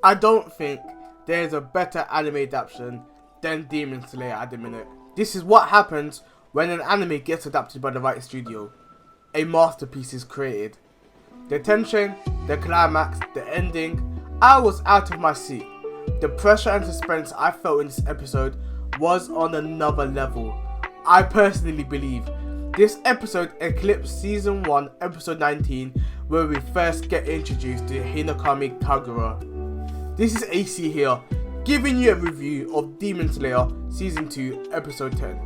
I don't think there is a better anime adaptation than Demon Slayer at the minute. This is what happens when an anime gets adapted by the right studio. A masterpiece is created. The tension, the climax, the ending, I was out of my seat. The pressure and suspense I felt in this episode was on another level. I personally believe this episode eclipsed Season 1, Episode 19, where we first get introduced to Hinokami Kagura. This is AC here, giving you a review of Demon Slayer Season 2, Episode 10.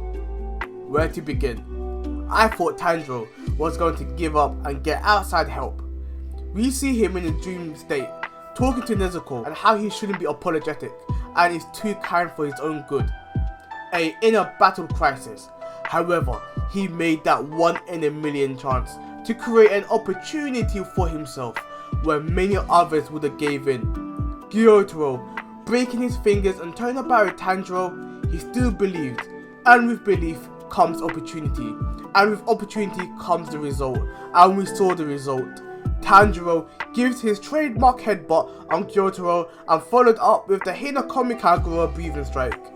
Where to begin? I thought Tanjiro was going to give up and get outside help. We see him in a dream state, talking to Nezuko and how he shouldn't be apologetic and is too kind for his own good. A inner battle crisis. However, he made that 1 in a million chance to create an opportunity for himself where many others would have gave in. Gyotaro, breaking his fingers and turning about with Tanjiro, he still believed, and with belief comes opportunity, and with opportunity comes the result, and we saw the result. Tanjiro gives his trademark headbutt on Gyotaro and followed up with the Hinokami Kagura breathing strike.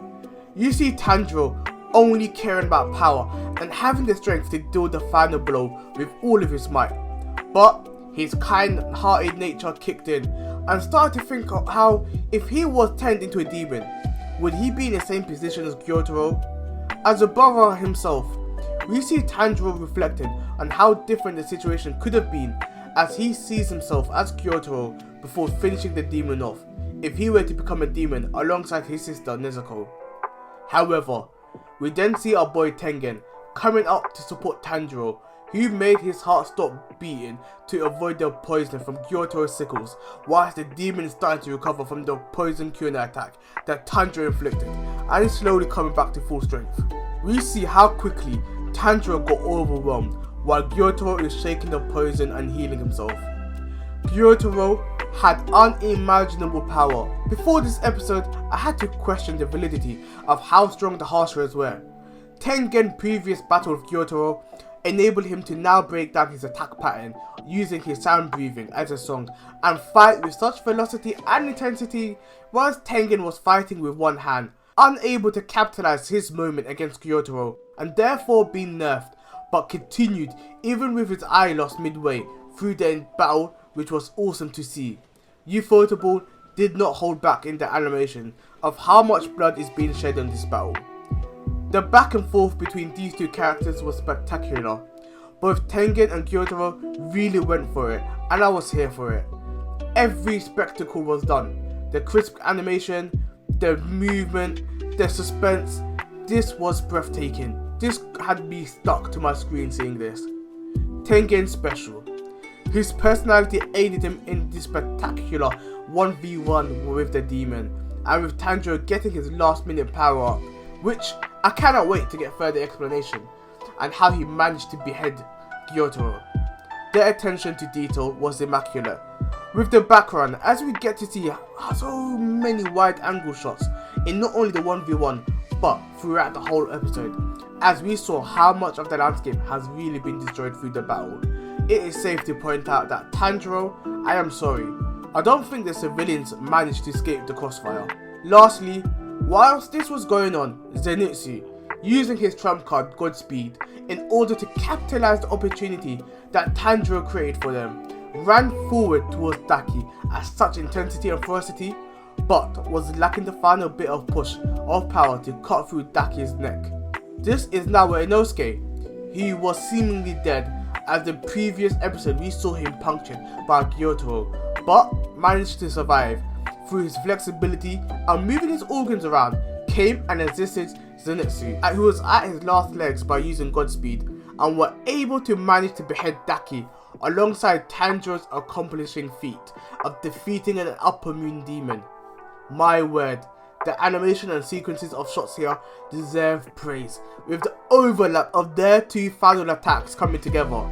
You see Tanjiro only caring about power and having the strength to deal the final blow with all of his might. But his kind-hearted nature kicked in and started to think of how if he was turned into a demon, would he be in the same position as Gyotaro? As a brother himself, we see Tanjiro reflecting on how different the situation could have been as he sees himself as Gyotaro before finishing the demon off if he were to become a demon alongside his sister Nezuko. However, we then see our boy Tengen coming up to support Tanjiro, who made his heart stop beating to avoid the poison from Gyotaro's sickles, whilst the demon is starting to recover from the poison Kyuna attack that Tanjiro inflicted and is slowly coming back to full strength. We see how quickly Tanjiro got overwhelmed while Gyotaro is shaking the poison and healing himself. Gyotaro had unimaginable power. Before this episode, I had to question the validity of how strong the Hashiras were. Tengen's previous battle with Gyotaro enabled him to now break down his attack pattern using his sound breathing as a song and fight with such velocity and intensity, whilst Tengen was fighting with one hand, unable to capitalize his moment against Gyotaro and therefore being nerfed, but continued even with his eye lost midway through the battle, which was awesome to see. Ufotable did not hold back in the animation of how much blood is being shed on this battle. The back and forth between these two characters was spectacular. Both Tengen and Gyotaro really went for it, and I was here for it. Every spectacle was done. The crisp animation, the movement, the suspense, this was breathtaking. This had me stuck to my screen seeing this. Tengen special. His personality aided him in this spectacular 1v1 with the demon, and with Tanjiro getting his last minute power up, which I cannot wait to get further explanation, and how he managed to behead Gyotaro. Their attention to detail was immaculate. With the background, as we get to see so many wide angle shots in not only the 1v1 but throughout the whole episode, as we saw how much of the landscape has really been destroyed through the battle. It is safe to point out that Tanjiro, I am sorry, I don't think the civilians managed to escape the crossfire. Lastly, whilst this was going on, Zenitsu, using his trump card Godspeed in order to capitalize the opportunity that Tanjiro created for them, ran forward towards Daki at such intensity and ferocity, but was lacking the final bit of push of power to cut through Daki's neck. This is now where Inosuke, who was seemingly dead, as the previous episode we saw him punctured by Gyotaro, but managed to survive through his flexibility and moving his organs around, came and assisted Zenitsu, who was at his last legs by using Godspeed, and were able to manage to behead Daki alongside Tanjiro's accomplishing feat of defeating an upper moon demon. My word, the animation and sequences of shots here deserve praise, with the overlap of their two final attacks coming together.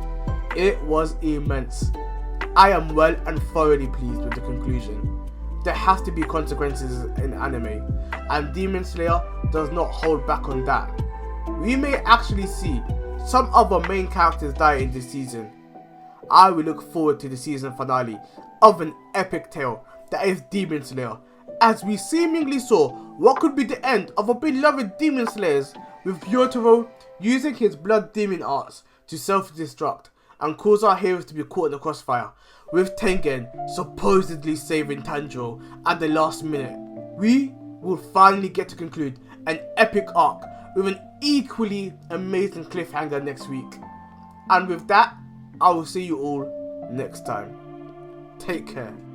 It was immense. I am well and thoroughly pleased with the conclusion. There has to be consequences in anime, and Demon Slayer does not hold back on that. We may actually see some other main characters die in this season. I will look forward to the season finale of an epic tale that is Demon Slayer, as we seemingly saw what could be the end of our beloved Demon Slayers, with Gyotaro using his blood demon arts to self-destruct and cause our heroes to be caught in the crossfire, with Tengen supposedly saving Tanjiro at the last minute. We will finally get to conclude an epic arc with an equally amazing cliffhanger next week. And with that, I will see you all next time. Take care.